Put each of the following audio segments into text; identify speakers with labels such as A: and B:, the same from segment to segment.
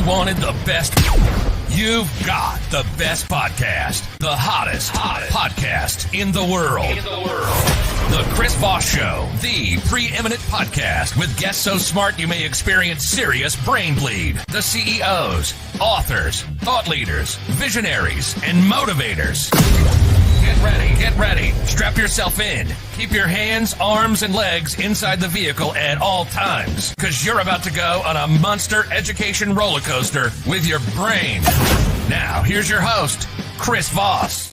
A: You wanted the best. You've got the best podcast, the hottest podcast in the world. The Chris Voss Show, the preeminent podcast with guests so smart you may experience serious brain bleed. The CEOs, authors, thought leaders, visionaries, and motivators. Get ready. Strap yourself in. Keep your hands, arms, and legs inside the vehicle at all times, because you're about to go on a monster education roller coaster with your brain. Now, here's your host, Chris Voss.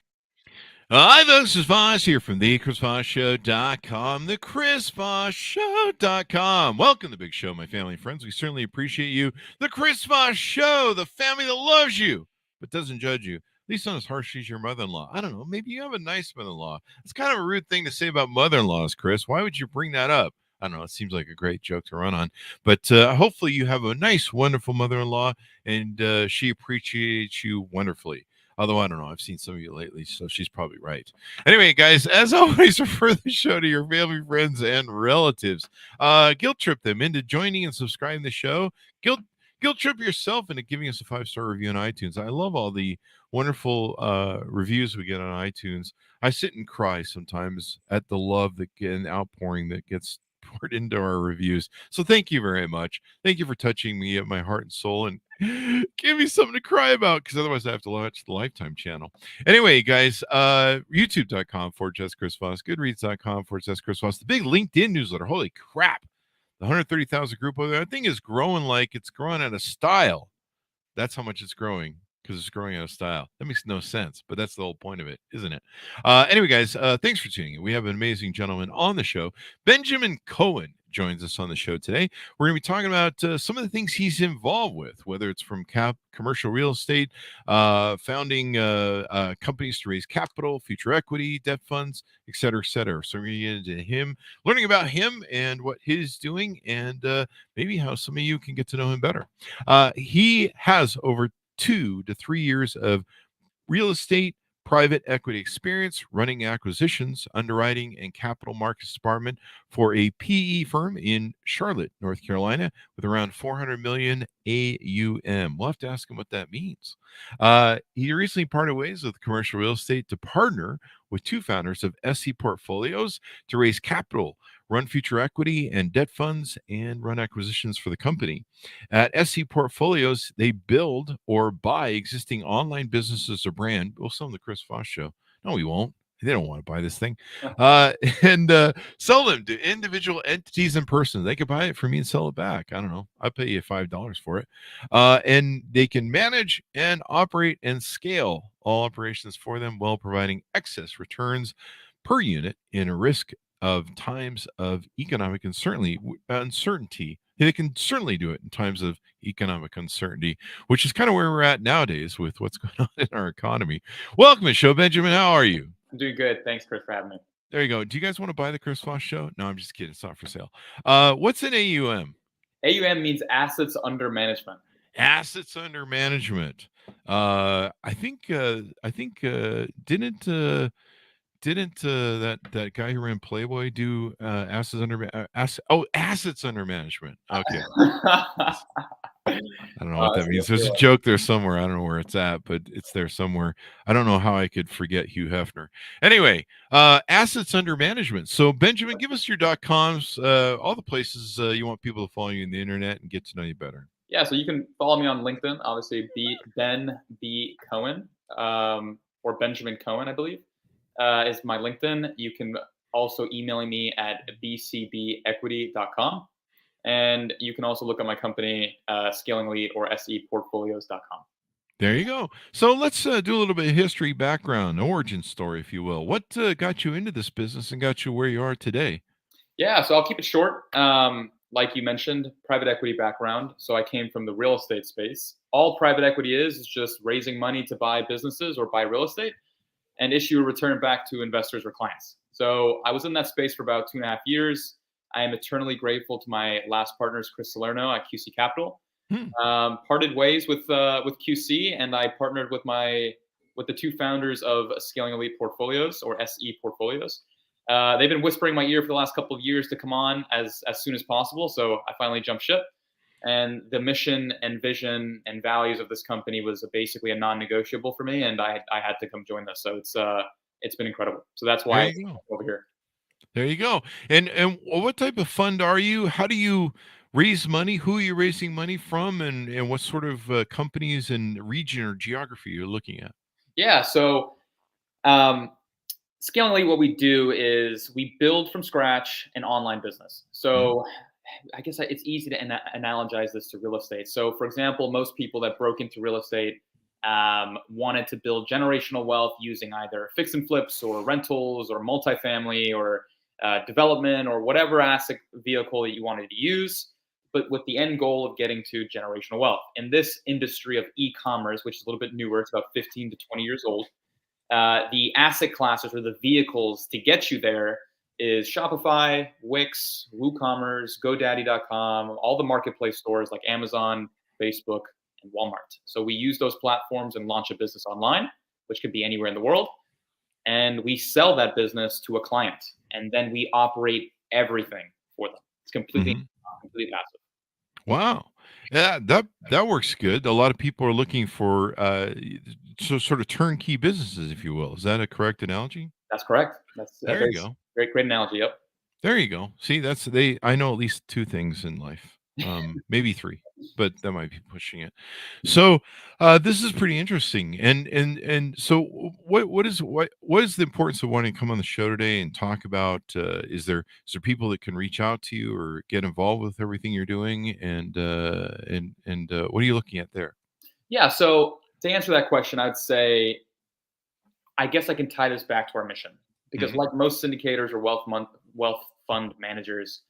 B: Hi, folks. This is Voss here from thechrisvossshow.com, thechrisvossshow.com. Welcome to the big show, my family and friends. We certainly appreciate you. The Chris Voss Show, the family that loves you but doesn't judge you. At least not as harsh as your mother-in-law. I don't know. Maybe you have a nice mother-in-law. It's kind of a rude thing to say about mother-in-laws, Chris. Why would you bring that up? I don't know. It seems like a great joke to run on. But hopefully you have a nice, wonderful mother-in-law, and she appreciates you wonderfully. Although, I don't know. I've seen some of you lately, so she's probably right. Anyway, guys, as always, refer the show to your family, friends, and relatives. Guilt trip them into joining and subscribing to the show. Guilt trip yourself into giving us a 5-star review on iTunes. I love all the wonderful reviews we get on iTunes. I sit and cry sometimes at the love and outpouring that gets poured into our reviews. So thank you very much. Thank you for touching me at my heart and soul and give me something to cry about, because otherwise I have to watch the Lifetime channel. Anyway, guys, youtube.com/Chris Voss, goodreads.com/Chris Voss, the big LinkedIn newsletter. Holy crap. The 130,000 group over there, that thing is growing like it's growing out of style. That's how much it's growing, because it's growing out of style. That makes no sense, but that's the whole point of it, isn't it? Anyway, guys, thanks for tuning in. We have an amazing gentleman on the show. Benjamin Cohen joins us on the show today. We're going to be talking about some of the things he's involved with, whether it's from commercial real estate, founding companies to raise capital, future equity, debt funds, et cetera, et cetera. So we're going to get into him, learning about him and what he's doing, and maybe how some of you can get to know him better. He has over 2 to 3 years of real estate private equity experience, running acquisitions, underwriting, and capital markets department for a PE firm in Charlotte, North Carolina, with around 400 million AUM. We'll have to ask him what that means. He recently parted ways with commercial real estate to partner with 2 founders of SC Portfolios to raise capital, run future equity and debt funds, and run acquisitions for the company. At SC Portfolios, they build or buy existing online businesses or brand. We'll sell them the Chris Voss Show. No, we won't. They don't want to buy this thing. And sell them to individual entities and persons. They could buy it for me and sell it back. I don't know. I'll pay you $5 for it. And they can manage and operate and scale all operations for them while providing excess returns per unit in a risk of times of economic uncertainty. They can certainly do it in times of economic uncertainty, which is kind of where we're at nowadays with what's going on in our economy. Welcome to the show, Benjamin. How are you?
C: I'm doing good. Thanks, Chris, for having me.
B: There you go. Do you guys want to buy the Chris Voss Show? No, I'm just kidding. It's not for sale. What's an AUM?
C: AUM means assets under management.
B: Assets under management. I think didn't that guy who ran Playboy do assets under management? Okay. I don't know what that means. There's a joke there somewhere. I don't know where it's at, but it's there somewhere. I don't know how I could forget Hugh Hefner. Anyway, assets under management. So Benjamin, give us your .coms, all the places you want people to follow you on the internet and get to know you better.
C: Yeah, so you can follow me on LinkedIn, obviously Ben B Cohen, or Benjamin Cohen, I believe, is my LinkedIn. You can also email me at bcbequity.com. And you can also look at my company, Scaling Elite, or seportfolios.com.
B: There you go. So let's do a little bit of history, background, origin story, if you will. What got you into this business and got you where you are today?
C: Yeah, so I'll keep it short. Like you mentioned, private equity background. So I came from the real estate space. All private equity is just raising money to buy businesses or buy real estate and issue a return back to investors or clients. So I was in that space for about 2.5 years. I am eternally grateful to my last partners, Chris Salerno at QC Capital. Parted ways with QC, and I partnered with the 2 founders of Scaling Elite Portfolios, or SE Portfolios. They've been whispering in my ear for the last couple of years to come on as soon as possible, so I finally jumped ship. And the mission and vision and values of this company was basically a non-negotiable for me, and I had to come join this. So it's been incredible. So that's
B: There
C: why I'm
B: you go.
C: over here.
B: There you go. And what type of fund are you? How do you raise money? Who are you raising money from? And what sort of companies and region or geography you're looking at?
C: Yeah. So um, scalingly, what we do is we build from scratch an online business.
B: Mhm.
C: So I guess it's easy to analogize this to real estate. So, for example, most people that broke into real estate wanted to build generational wealth using either fix and flips or rentals or multifamily or development or whatever asset vehicle that you wanted to use, but with the end goal of getting to generational wealth. In this industry of e-commerce, which is a little bit newer, it's about 15 to 20 years old, the asset classes or the vehicles to get you there is Shopify, Wix, WooCommerce, GoDaddy.com, all the marketplace stores like Amazon, Facebook, and Walmart. So we use those platforms and launch a business online, which could be anywhere in the world. And we sell that business to a client. And then we operate everything for them. It's completely,
B: Mhm.
C: completely passive.
B: Wow. Yeah, that works good. A lot of people are looking for sort of turnkey businesses, if you will. Is that a correct analogy?
C: That's correct. That's a
B: There you
C: very
B: go.
C: great analogy. Yep.
B: There you go. See, that's they I know at least 2 things in life. Maybe 3, but that might be pushing it. So, this is pretty interesting. And so what is the importance of wanting to come on the show today and talk about is there people that can reach out to you or get involved with everything you're doing and what are you looking at there?
C: Yeah. So to answer that question, I'd say I guess I can tie this back to our mission because,
B: Mhm.
C: like most syndicators or wealth fund managers,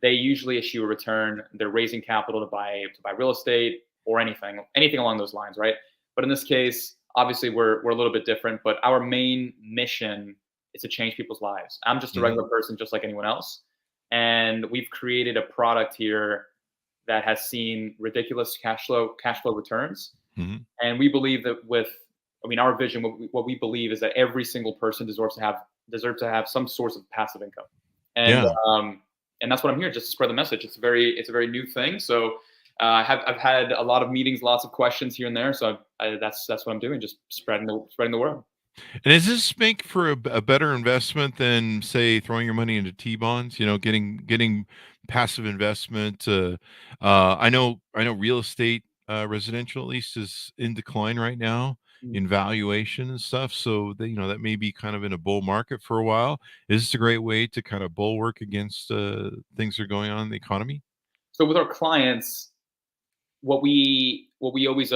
C: they usually issue a return. They're raising capital to buy real estate or anything along those lines, right? But in this case, obviously we're a little bit different. But our main mission is to change people's lives. I'm just a
B: Mhm.
C: regular person, just like anyone else, and we've created a product here that has seen ridiculous cash flow returns,
B: Mhm.
C: and we believe that our vision, what we believe is that every single person deserves to have some source of passive income, and
B: Yeah.
C: um, and that's what I'm here just to spread the message. It's a very new thing. So I've had a lot of meetings, lots of questions here and there. So that's what I'm doing, just spreading the word.
B: And does this make for a better investment than, say, throwing your money into T-bonds? You know, getting passive investment. I know real estate, residential at least, is in decline right now
C: Mm.
B: in valuation and stuff. So that that may be kind of in a bull market for a while. Is this a great way to kind of bulwark against things that are going on in the economy?
C: So with our clients, what we always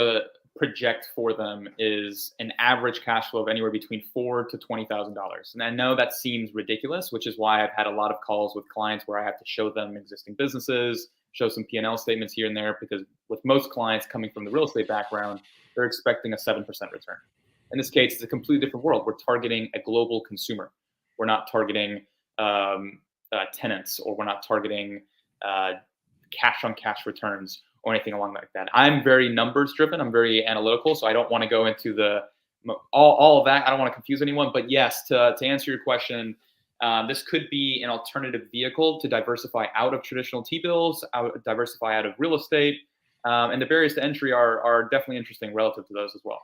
C: project for them is an average cash flow of anywhere between $4,000 to $20,000. And I know that seems ridiculous, which is why I've had a lot of calls with clients where I have to show them existing businesses, show some P&L statements here and there, because with most clients coming from the real estate background, they're expecting a 7% return. In this case, it's a completely different world. We're targeting a global consumer. We're not targeting tenants, or we're not targeting uh, cash on cash returns or anything along like that. I'm very numbers driven. I'm very analytical, so I don't want to go into all of that. I don't want to confuse anyone. But yes, to answer your question, this could be an alternative vehicle to diversify out of traditional T-bills, diversify out of real estate, and the barriers to entry are definitely interesting relative to those as well.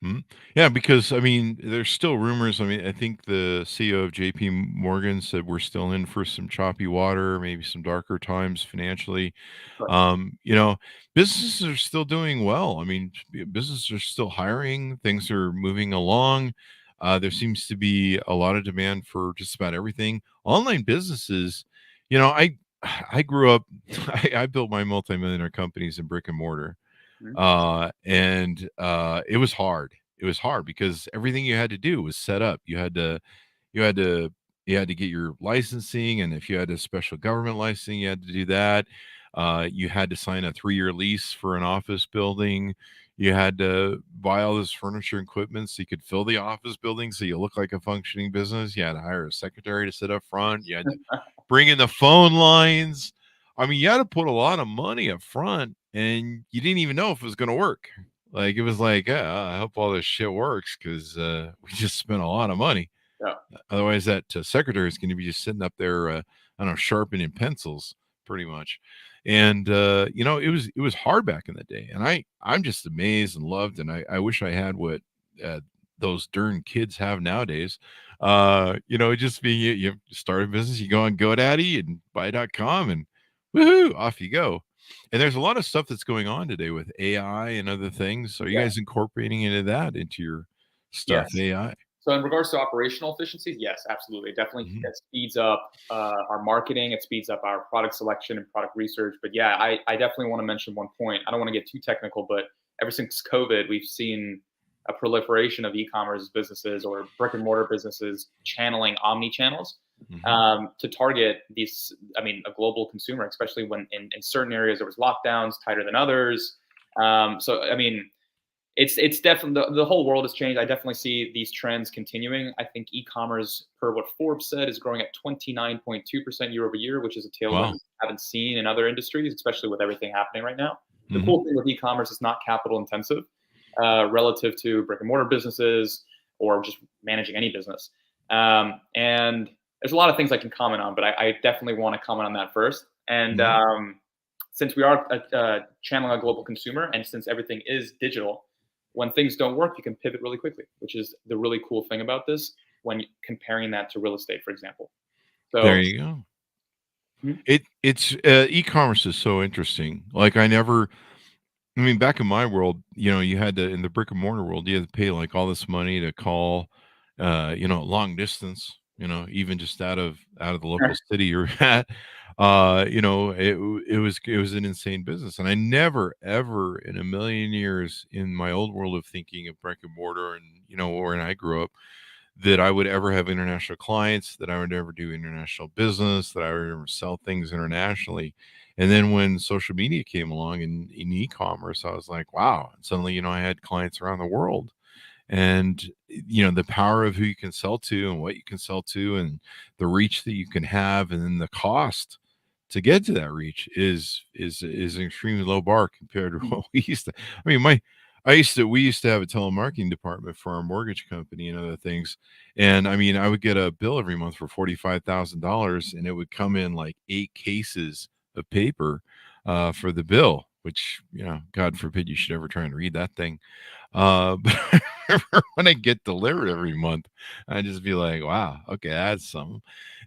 B: Mhm. Yeah, because I mean, there's still rumors. I mean, I think the CEO of JP Morgan said we're still in for some choppy water, maybe some darker times financially.
C: But
B: You know, businesses are still doing well. I mean, businesses are still hiring, things are moving along. There seems to be a lot of demand for just about everything. Online businesses, I grew up, I built my multimillionaire companies in brick and mortar
C: mhm.
B: and it was hard. It was hard because everything you had to do was set up. You had to you had to get your licensing, and if you had a special government licensing, you had to do that. You had to sign a 3-year lease for an office building. You had to buy all this furniture and equipment so you could fill the office building so you look like a functioning business. You had to hire a secretary to sit up front. You had to bring in the phone lines. I mean, you had to put a lot of money up front, and you didn't even know if it was going to work. Like it was like, yeah, I hope all this shit works because we just spent a lot of money.
C: Yeah.
B: Otherwise, that secretary is going to be just sitting up there, I don't know, sharpening pencils, pretty much. And it was hard back in the day. And I'm just amazed and loved, and I wish I had what uh, those darn kids have nowadays. Just being you start a business, you go on GoDaddy and buy.com and woohoo, off you go. And there's a lot of stuff that's going on today with AI and other things. Are you
C: Yeah.
B: guys incorporating into your stuff,
C: Yes.
B: AI?
C: So in regards to operational efficiencies, yes, absolutely. Definitely
B: Mhm.
C: that speeds up our marketing. It speeds up our product selection and product research. But yeah, I definitely want to mention one point. I don't want to get too technical, but ever since COVID, we've seen a proliferation of e-commerce businesses or brick and mortar businesses channeling omni channels
B: Mhm.
C: to target these, a global consumer, especially when in certain areas there was lockdowns tighter than others. It's definitely the whole world has changed. I definitely see these trends continuing. I think e-commerce, per what Forbes said, is growing at 29.2% year over year, which is a tailwind
B: Wow.
C: we haven't seen in other industries, especially with everything happening right now. The
B: Mhm.
C: cool thing with e-commerce is not capital intensive relative to brick and mortar businesses or just managing any business. And there's a lot of things I can comment on, but I definitely want to comment on that first. And
B: Mhm.
C: since we are channeling a global consumer, and since everything is digital, when things don't work, you can pivot really quickly, which is the really cool thing about this when comparing that to real estate, for example.
B: There
C: So,
B: you go.
C: Mhm.
B: It's e-commerce is so interesting. Like I mean, back in my world, you had to in the brick and mortar world, you had to pay like all this money to call, long distance, even just out of the local city you're at. It was an insane business, and I never ever in a million years in my old world of thinking of brick and mortar and where I grew up that I would ever have international clients, that I would ever do international business, that I would ever sell things internationally. And then when social media came along in e-commerce, I was like, wow. And suddenly, I had clients around the world. And the power of who you can sell to and what you can sell to and the reach that you can have and then the cost to get to that reach is an extremely low bar compared to what we used to. I mean, we used to have a telemarketing department for our mortgage company and other things. And I mean, I would get a bill every month for $45,000 and it would come in like 8 cases of paper for the bill, which, God forbid you should ever try and read that thing. But I remember when I get delivered every month, I just be like, wow, okay, that's something.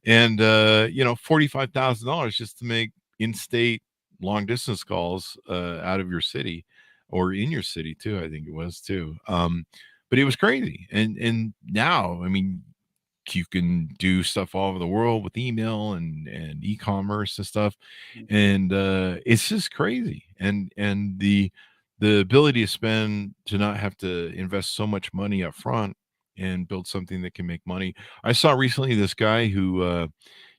B: And $45,000 just to make in-state long distance calls out of your city or in your city too, I think it was too. But it was crazy. And now, I mean, you can do stuff all over the world with email and e-commerce and stuff, and it's just crazy. And the ability to not have to invest so much money up front and build something that can make money. I saw recently this guy who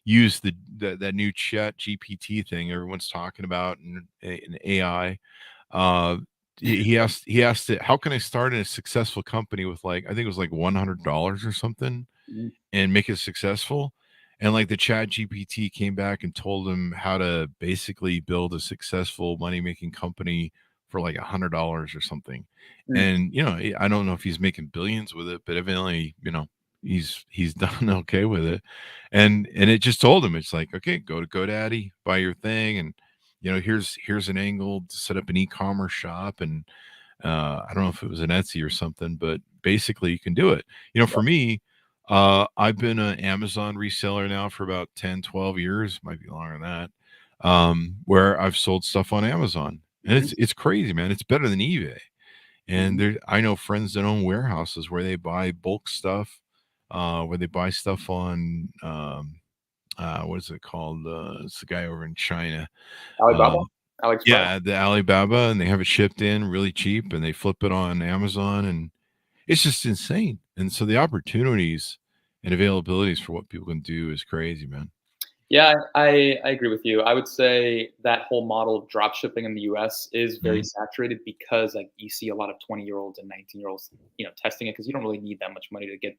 B: used that new chat GPT thing everyone's talking about in AI. uh he asked it, how can I start in a successful company with, like, I think it was like $100 or something,
C: Mhm.
B: and make it successful. And like the chat GPT came back and told him how to basically build a successful money making company for like $100 or something.
C: Mhm.
B: And I don't know if he's making billions with it, but evidently, he's done okay with it. And it just told him, it's like, okay, go to GoDaddy, buy your thing, and here's an angle to set up an e-commerce shop. And I don't know if it was an Etsy or something, but basically you can do it. For me, I've been an Amazon reseller now for about 10, 12 years, might be longer than that. Where I've sold stuff on Amazon. And
C: Mhm.
B: it's crazy, man. It's better than eBay. And
C: Mhm.
B: I know friends that own warehouses where they buy bulk stuff, where they buy stuff on what is it called? It's the guy over in China. Uh,
C: Alibaba, AliExpress.
B: yeah, the Alibaba, and they have it shipped in really cheap and they flip it on Amazon, and it's just insane. And so the opportunities and availabilities for what people can do is crazy, man.
C: Yeah, I agree with you. I would say that whole model of drop shipping in the US is very
B: Mhm.
C: saturated because like you see a lot of 20-year-olds and 19-year-olds, testing it because you don't really need that much money to get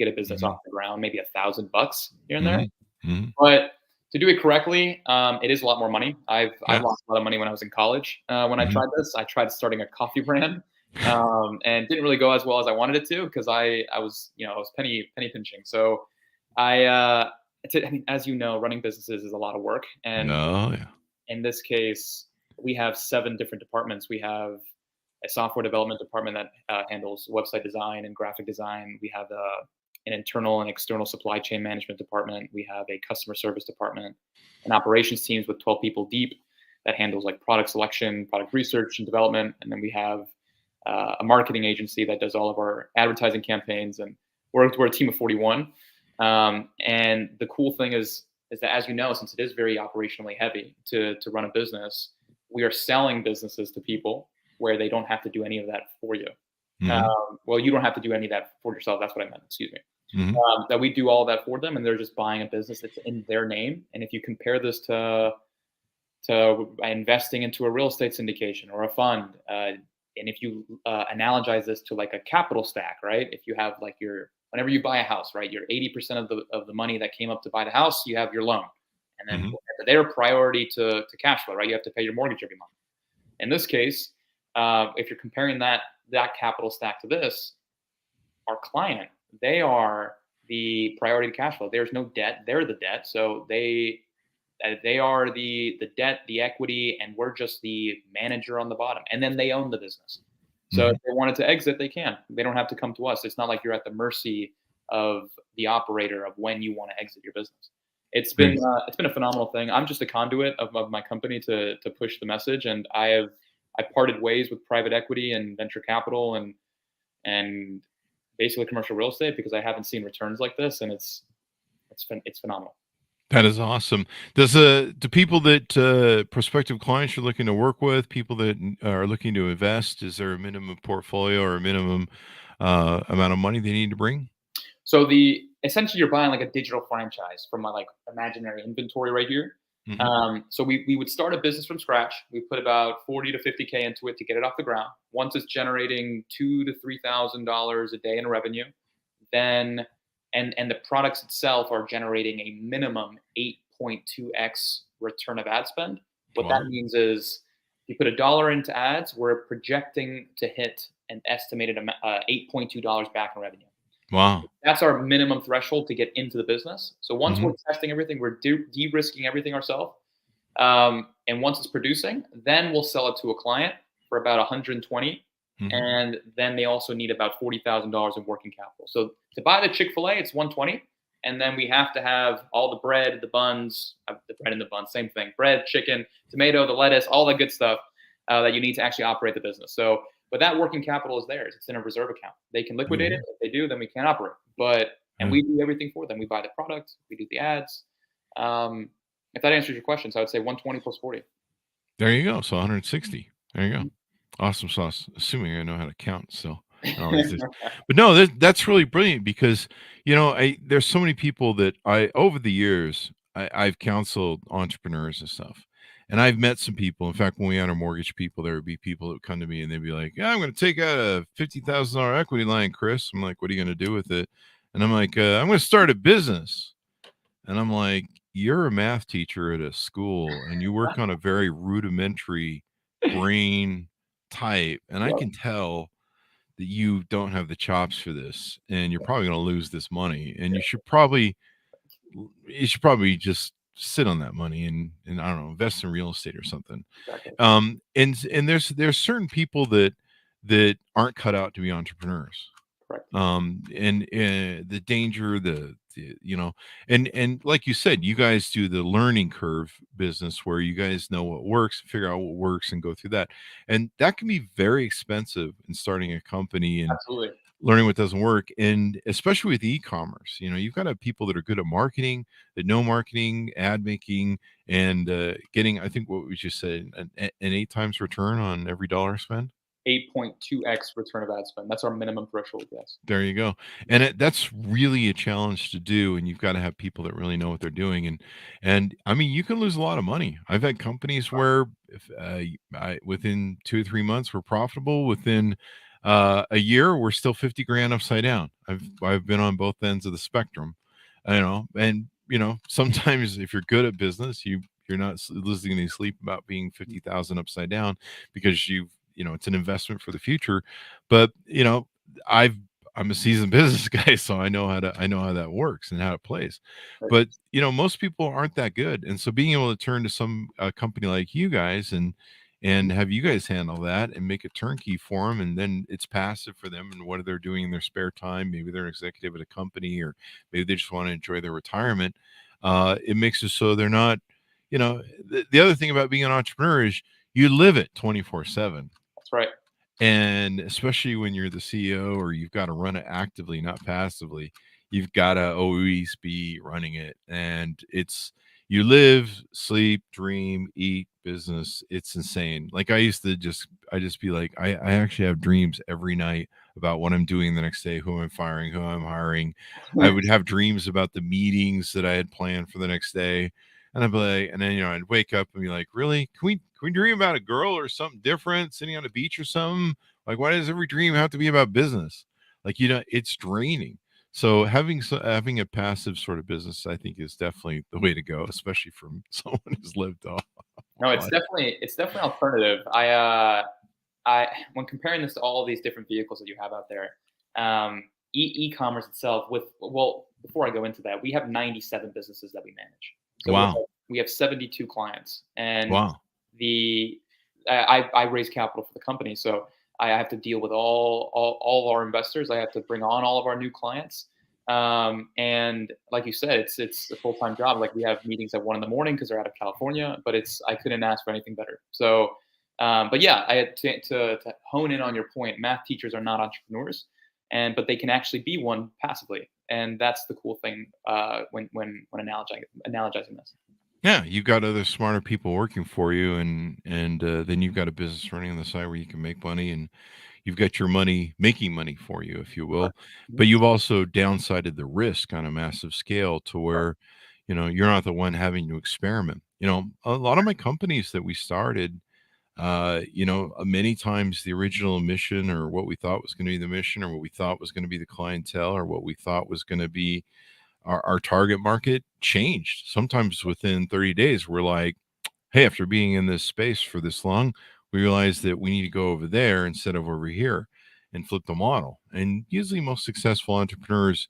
C: a business
B: Mhm.
C: off the ground, maybe $1,000 here and there.
B: Mhm. Mhm.
C: But to do it correctly, it is a lot more money. I've
B: Yeah.
C: lost a lot of money when I was in college. When I
B: Mhm.
C: tried this, I tried starting a coffee brand, and didn't really go as well as I wanted it to because I was penny pinching. So I mean, as you know, running businesses is a lot of work, and
B: Oh, yeah.
C: in this case, we have 7 different departments. We have a software development department that handles website design and graphic design. We have an internal and external supply chain management department. We have a customer service department, an operations teams with 12 people deep that handles like product selection, product research and development. And then we have a marketing agency that does all of our advertising campaigns. And we're a team of 41. And the cool thing is that, as you know, since it is very operationally heavy to run a business, we are selling businesses to people where they don't have to do any of that for you. Well, you don't have to do any of that for yourself. That's what I meant. Excuse me. That we do all of that for them, and they're just buying a business that's in their name. And if you compare this to investing into a real estate syndication or a fund, and if you analogize this to like a capital stack, right? If you have like whenever you buy a house, right, your 80% of the money that came up to buy the house, you have your loan, and then they're priority to cash flow, right? You have to pay your mortgage every month. In this case, if you're comparing that capital stack to this, our client, they are the priority to cash flow. There's no debt; they're the debt. So they are the debt, the equity, and we're just the manager on the bottom. And then they own the business. So if they wanted to exit, they can. They don't have to come to us. It's not like you're at the mercy of the operator of when you want to exit your business. It's been a phenomenal thing. I'm just a conduit of my company to push the message, and I parted ways with private equity and venture capital and basically commercial real estate because I haven't seen returns like this, and it's phenomenal.
B: That is awesome. Do people that prospective clients you're looking to work with, people that are looking to invest, is there a minimum portfolio or a minimum amount of money they need to bring?
C: So essentially you're buying like a digital franchise from my like imaginary inventory right here. So we would start a business from scratch. We put about 40 to 50K into it to get it off the ground. Once it's generating $2,000 to $3,000 a day in revenue, then and the products itself are generating a minimum 8.2x return of ad spend. What that means is if you put $1 into ads, we're projecting to hit an estimated $8.2 back in revenue.
B: Wow.
C: That's our minimum threshold to get into the business. So once we're testing everything, we're de-risking everything ourselves. And once it's producing, then we'll sell it to a client for about 120. And then they also need about $40,000 in working capital. So to buy the Chick-fil-A, it's 120. And then we have to have all the bread, the buns, the bread and the buns, same thing. Bread, chicken, tomato, the lettuce, all the good stuff that you need to actually operate the business. So, but that working capital is theirs. It's in a reserve account. They can liquidate it. If they do, then we can't operate. And we do everything for them. We buy the product. We do the ads. If that answers your question, so I would say 120 plus 40.
B: There you go. So 160. There you go. Awesome sauce. Assuming I know how to count. So, but no, that's really brilliant because, there's so many people that over the years, I've counseled entrepreneurs and stuff. And I've met some people. In fact, when we enter mortgage people, there would be people that would come to me and they'd be like, "Yeah, I'm going to take out a $50,000 equity line, Chris." I'm like, "What are you going to do with it?" And I'm like, "I'm going to start a business." And I'm like, "You're a math teacher at a school and you work on a very rudimentary brain type. And I can tell that you don't have the chops for this and you're probably going to lose this money. And you should probably just sit on that money and I don't know, invest in real estate or something."
C: Exactly.
B: And there's certain people that aren't cut out to be entrepreneurs.
C: Correct.
B: And the danger, and like you said, you guys do the learning curve business where you guys know what works, figure out what works and go through that. And that can be very expensive in starting a company and
C: Absolutely.
B: learning what doesn't work. And especially with e-commerce, you've got to have people that are good at marketing, that know marketing, ad making, and getting, I think what we just said, an 8 times return on every dollar spent.
C: 8.2x return of ad spend. That's our minimum threshold. Yes.
B: There you go. And that's really a challenge to do. And you've got to have people that really know what they're doing. And I mean, you can lose a lot of money. I've had companies where if within 2 or 3 months we're profitable. Within a year, we're still 50 grand upside down. I've been on both ends of the spectrum, and sometimes if you're good at business, you're not losing any sleep about being 50,000 upside down because it's an investment for the future. But I've I'm a seasoned business guy, so I know how that works and how it plays.
C: Right.
B: But most people aren't that good, and so being able to turn to some company like you guys and have you guys handle that and make it turnkey for them, and then it's passive for them and what they're doing in their spare time. Maybe they're an executive at a company, or maybe they just want to enjoy their retirement. It makes it so they're not. The other thing about being an entrepreneur is you live it 24/7.
C: That's right.
B: And especially when you're the CEO or you've got to run it actively, not passively, you've got to always be running it. And you live, sleep, dream, eat, business. It's insane. Like I just be like, I actually have dreams every night about what I'm doing the next day, who I'm firing, who I'm hiring. I would have dreams about the meetings that I had planned for the next day. And I'd be like, and then I'd wake up and be like, really? Can we dream about a girl or something different, sitting on a beach or something? Like, why does every dream have to be about business? Like, it's draining. So having a passive sort of business, I think, is definitely the way to go, especially from someone who's lived off.
C: No, it's definitely alternative. I when comparing this to all of these different vehicles that you have out there, e-commerce itself before I go into that, we have 97 businesses that we manage. So
B: Wow.
C: we have 72 clients, and
B: Wow.
C: I raise capital for the company, so I have to deal with all of our investors. I have to bring on all of our new clients. And like you said, it's a full-time job. Like we have meetings at 1 a.m. because they're out of California, but I couldn't ask for anything better. So, but yeah, I had to hone in on your point. Math teachers are not entrepreneurs, but they can actually be one passively. And that's the cool thing when analogizing this.
B: Yeah, you've got other smarter people working for you, and then you've got a business running on the side where you can make money, and you've got your money making money for you, if you will. But you've also downsided the risk on a massive scale to where, you're not the one having to experiment. A lot of my companies that we started, many times the original mission or what we thought was going to be the mission or what we thought was going to be the clientele or what we thought was going to be our target market changed. Sometimes within 30 days, we're like, hey, after being in this space for this long, we realize that we need to go over there instead of over here and flip the model. And usually most successful entrepreneurs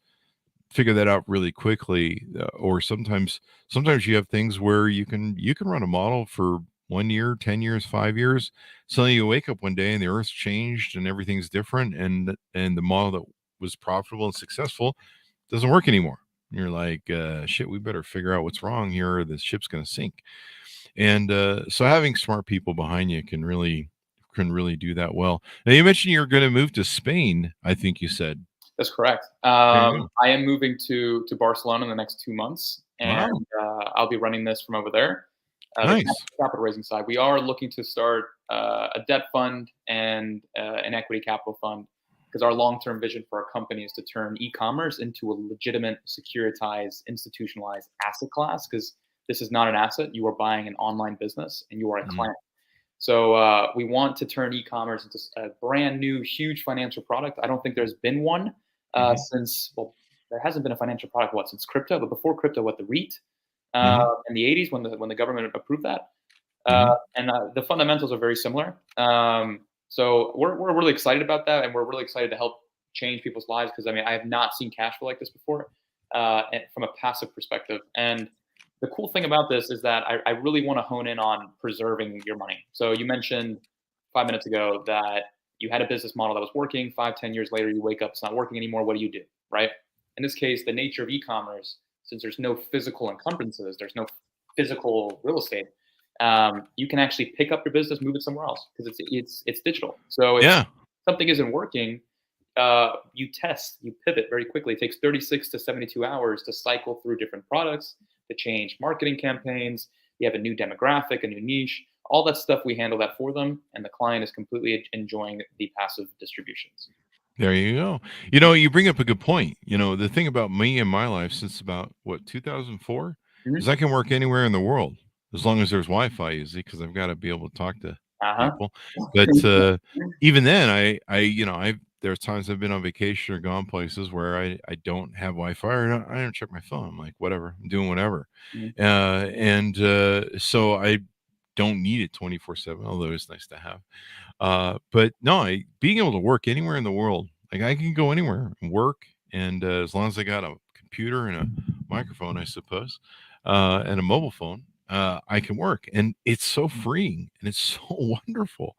B: figure that out really quickly. Or sometimes you have things where you can run a model for 1 year, 10 years, 5 years. Suddenly you wake up one day and the earth's changed and everything's different. And the model that was profitable and successful doesn't work anymore. You're like, shit, we better figure out what's wrong here, or the ship's going to sink. And so having smart people behind you can really do that well. Now, you mentioned you're going to move to Spain, I think you said.
C: That's correct.
B: There you go.
C: I am moving to Barcelona in the next 2 months, and
B: Wow.
C: I'll be running this from over there.
B: Nice.
C: The capital raising side. We are looking to start a debt fund and an equity capital fund, because our long-term vision for our company is to turn e-commerce into a legitimate, securitized, institutionalized asset class. Because this is not an asset; you are buying an online business, and you are a client. So we want to turn e-commerce into a brand new, huge financial product. I don't think there's been one since, there hasn't been a financial product since crypto, but before crypto, the REIT in the 80s when the government approved that. And the fundamentals are very similar. So we're really excited about that, and we're really excited to help change people's lives, because I have not seen cash flow like this before, and from a passive perspective. And the cool thing about this is that I really want to hone in on preserving your money. So you mentioned 5 minutes ago that you had a business model that was working. 5-10 years later, you wake up, it's not working anymore. What do you do, right? In this case, the nature of e-commerce, since there's no physical encumbrances, there's no physical real estate, you can actually pick up your business, move it somewhere else, because it's digital. So if something isn't working, you test, you pivot very quickly. It takes 36 to 72 hours to cycle through different products, to change marketing campaigns. You have a new demographic, a new niche, all that stuff. We handle that for them, and the client is completely enjoying the passive distributions.
B: There you go. You bring up a good point. The thing about me in my life since about 2004 is I can work anywhere in the world as long as there's Wi-Fi, usually, because I've got to be able to talk to people. But even then, there's times I've been on vacation or gone places where I don't have Wi-Fi, or I don't check my phone. I'm like, whatever, I'm doing whatever. So I don't need it 24/7, although it's nice to have. But no, being able to work anywhere in the world, Like I can go anywhere and work, and as long as I got a computer and a microphone, I suppose, and a mobile phone, I can work, and it's so freeing and it's so wonderful.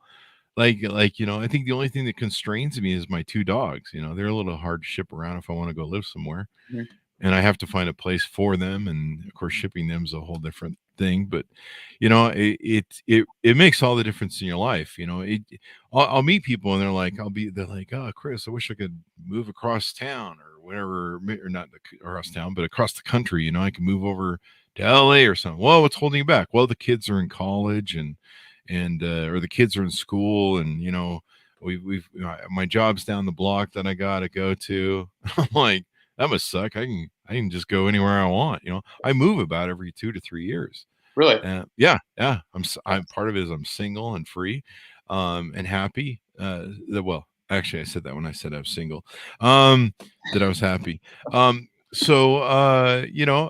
B: I think the only thing that constrains me is my two dogs. They're a little hard to ship around if I want to go live somewhere,
C: Mhm.
B: and I have to find a place for them. And of course, shipping them is a whole different thing. But it makes all the difference in your life. I'll meet people and they're like, oh, Chris, I wish I could move across town or whatever, or not across town, but across the country. I can move over to LA or something. Well, what's holding you back? Well, the kids are in college and or the kids are in school, and my job's down the block that I gotta go to. I'm like, that must suck. I can just go anywhere I want. I move about every 2 to 3 years.
C: Really?
B: Yeah. I'm part of it is I'm single and free, and happy. Well, actually, I said that when I said I was single, that I was happy. So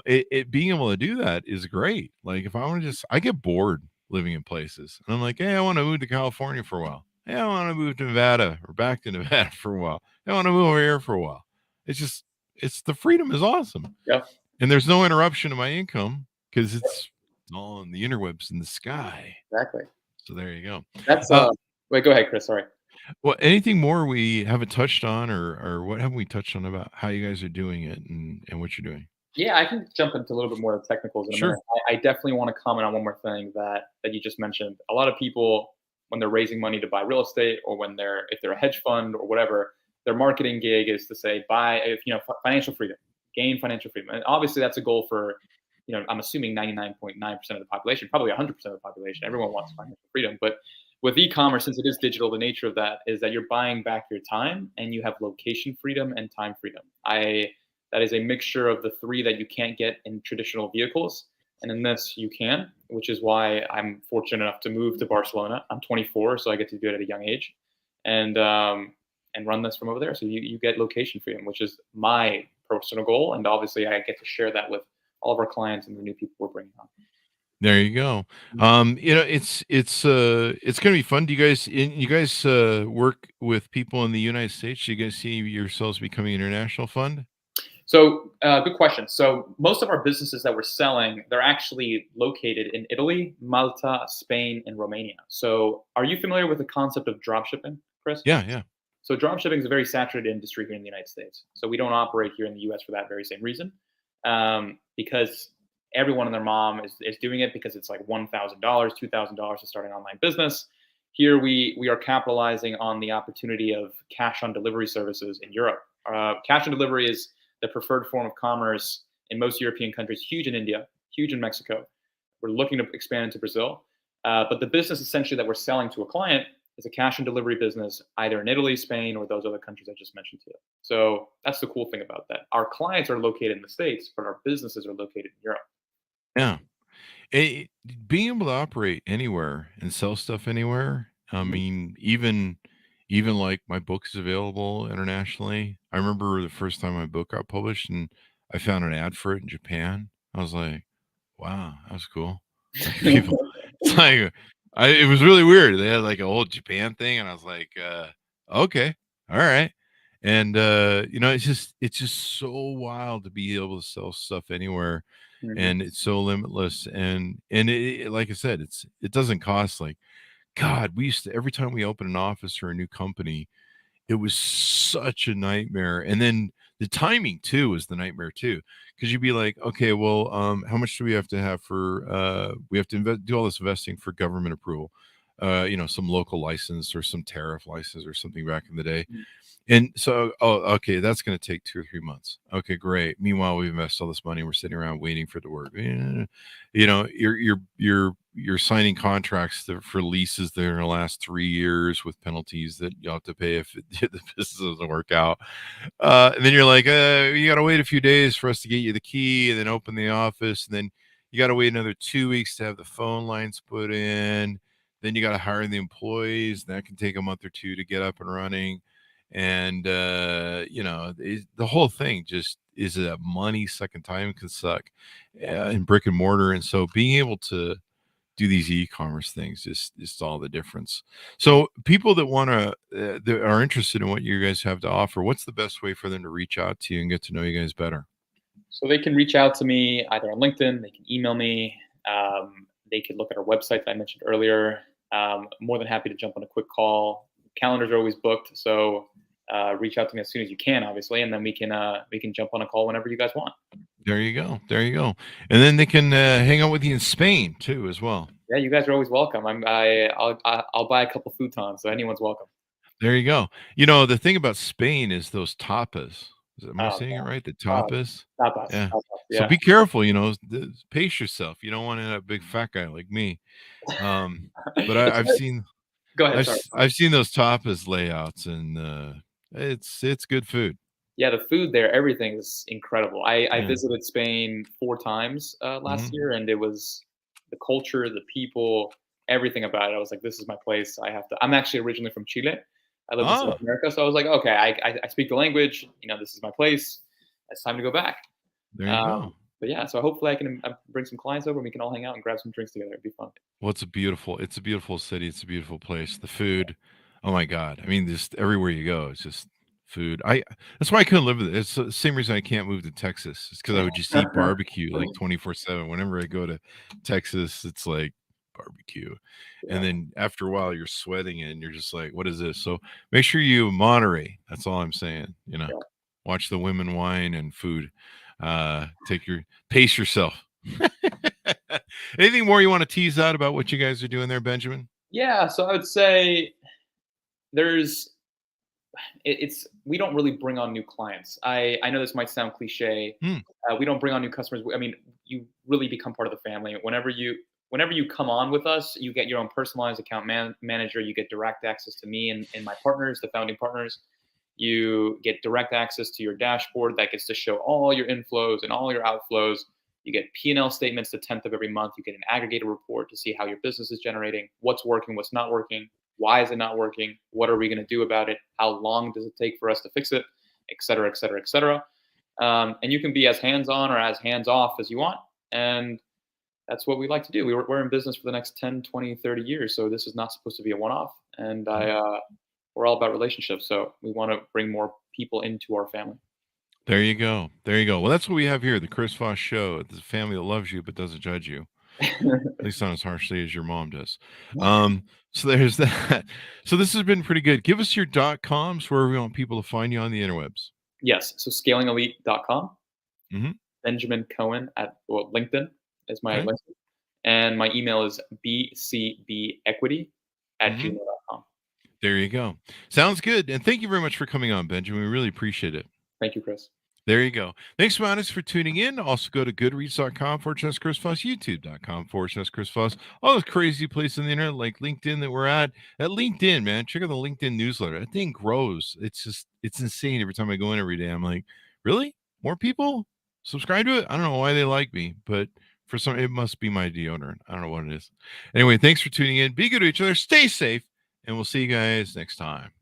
B: it being able to do that is great. Like if I want to I get bored living in places, and I'm like, hey, I want to move to California for a while. Hey, I want to move to Nevada or back to Nevada for a while. Hey, I want to move over here for a while. It's the freedom is awesome.
C: Yeah.
B: And there's no interruption of my income because it's all in the interwebs in the sky.
C: Exactly.
B: So there you go.
C: That's wait, go ahead, Chris. Sorry.
B: Well, anything more we haven't touched on, or what haven't we touched on about how you guys are doing it and what you're doing?
C: Yeah, I can jump into a little bit more of the technicals in a
B: Sure.
C: minute. I definitely want to comment on one more thing that you just mentioned. A lot of people, when they're raising money to buy real estate, or if they're a hedge fund or whatever, their marketing gig is to say financial freedom, gain financial freedom, and obviously that's a goal for, I'm assuming 99.9% of the population, probably 100% of the population. Everyone wants financial freedom, but with e-commerce, since it is digital, the nature of that is that you're buying back your time, and you have location freedom and time freedom. That is a mixture of the three that you can't get in traditional vehicles. And in this, you can, which is why I'm fortunate enough to move to Barcelona. I'm 24, so I get to do it at a young age, and run this from over there. So you get location freedom, which is my personal goal, and obviously I get to share that with all of our clients and the new people we're bringing on.
B: There you go. It's going to be fun. Do you guys work with people in the United States? Do you guys see yourselves becoming an international fund?
C: So, good question. So, most of our businesses that we're selling, they're actually located in Italy, Malta, Spain, and Romania. So, are you familiar with the concept of drop shipping, Chris?
B: Yeah.
C: So, drop shipping is a very saturated industry here in the United States. So, we don't operate here in the US for that very same reason, because everyone and their mom is doing it because it's like $1,000, $2,000 to start an online business. Here, we are capitalizing on the opportunity of cash on delivery services in Europe. Cash on delivery is the preferred form of commerce in most European countries, huge in India, huge in Mexico. We're looking to expand into Brazil. But the business essentially that we're selling to a client is a cash and delivery business, either in Italy, Spain, or those other countries I just mentioned to you. So that's the cool thing about that. Our clients are located in the States, but our businesses are located in Europe.
B: Yeah. It, being able to operate anywhere and sell stuff anywhere. I mean, even like my book is available internationally. I remember the first time my book got published, and I found an ad for it in Japan. I was like, wow, that was cool. Like people, it's like it was really weird. They had like a whole Japan thing, and I was like, okay, all right. And it's just so wild to be able to sell stuff anywhere, and it's so limitless. And like I said, it doesn't cost like God. We used to every time we open an office or a new company, it was such a nightmare. And then the timing too was the nightmare too, because you'd be like, okay, well, how much do we have to have for? We have to do all this investing for government approval, some local license or some tariff license or something back in the day. And so, okay, that's going to take 2 or 3 months. Okay, great. Meanwhile, we've invested all this money. We're sitting around waiting for it to work. You're signing contracts for leases that are going to last 3 years with penalties that you have to pay if the business doesn't work out. And then you're like, you got to wait a few days for us to get you the key and then open the office. And then you got to wait another 2 weeks to have the phone lines put in. Then you got to hire the employees. That can take a month or two to get up and running. And the whole thing just is a money sucking time can suck in brick and mortar. And so being able to do these e-commerce things. Just all the difference. So people that want to that are interested in what you guys have to offer, what's the best way for them to reach out to you and get to know you guys better?
C: So they can reach out to me either on LinkedIn, they can email me, they can look at our website that I mentioned earlier. More than happy to jump on a quick call. Calendars are always booked, so reach out to me as soon as you can, obviously, and then we can jump on a call whenever you guys want.
B: There you go. There you go. And then they can hang out with you in Spain too, as well.
C: Yeah, you guys are always welcome. I'll buy a couple futons, so anyone's welcome.
B: There you go. You know, the thing about Spain is those tapas. Am I
C: Oh,
B: saying it right? The
C: oh,
B: tapas.
C: tapas,
B: Yeah.
C: tapas,
B: So
C: yeah.
B: be careful. You know, pace yourself. You don't want to end up a big fat guy like me. But
C: It's
B: I've
C: very-
B: seen
C: Go ahead. Sorry.
B: I've seen those tapas layouts, and it's good food.
C: Yeah, the food there, everything is incredible. I
B: Yeah.
C: visited Spain 4 times last
B: Hmm.
C: year, and it was the culture, the people, everything about it. I was like, this is my place. I have to. I'm actually originally from Chile. I lived in South
B: Ah,
C: America, so I was like, okay, I speak the language. This is my place. It's time to go back.
B: there you
C: Um,
B: go.
C: but yeah, so hopefully I can bring some clients over and we can all hang out and grab some drinks together. It'd be fun.
B: Well, it's a beautiful city. It's a beautiful place. The food, oh my God. I mean, just everywhere you go, it's just food. That's why I couldn't live with it. It's the same reason I can't move to Texas. It's because I would just eat barbecue like 24/7. Whenever I go to Texas, it's like barbecue. And
C: Yeah,
B: then after a while, you're sweating and you're just like, what is this? So make sure you moderate. That's all I'm saying.
C: yeah.
B: Watch the women, wine, and food. Pace yourself. Anything more you want to tease out about what you guys are doing there, Benjamin?
C: Yeah, so I would say there's it's we don't really bring on new clients. I know this might sound cliche.
B: Hmm.
C: We don't bring on new customers. I mean, you really become part of the family whenever you come on with us. You get your own personalized account manager. You get direct access to me and my partners, the founding partners. You get direct access to your dashboard that gets to show all your inflows and all your outflows. You get P&L statements the 10th of every month. You get an aggregator report to see how your business is generating, what's working, what's not working, why is it not working, what are we going to do about it, how long does it take for us to fix it, et cetera, et cetera, et cetera. And you can be as hands-on or as hands-off as you want. And that's what we like to do. We're in business for the next 10, 20, 30 years. So this is not supposed to be a one-off. And we're all about relationships. So we want to bring more people into our family.
B: There you go. There you go. Well, that's what we have here, the Chris Voss Show. It's a family that loves you but doesn't judge you, at least not as harshly as your mom does. So there's that. So this has been pretty good. Give us your .coms where we want people to find you on the interwebs.
C: Yes. So scalingelite.com.
B: Mm-hmm.
C: Benjamin Cohen at LinkedIn is my
B: Okay.
C: LinkedIn. And my email is bcbequity at
B: Mm-hmm.
C: gmail.com.
B: There you go. Sounds good. And thank you very much for coming on, Benjamin. We really appreciate it.
C: Thank you, Chris.
B: There you go. Thanks, Monis, for tuning in. Also, go to goodreads.com/Chris Voss, youtube.com/Chris Voss, all those crazy places on the internet like LinkedIn that we're at. At LinkedIn, man, check out the LinkedIn newsletter. That thing grows. It's insane. Every time I go in every day, I'm like, really? More people subscribe to it? I don't know why they like me, but for some, it must be my deodorant. I don't know what it is. Anyway, thanks for tuning in. Be good to each other. Stay safe, and we'll see you guys next time.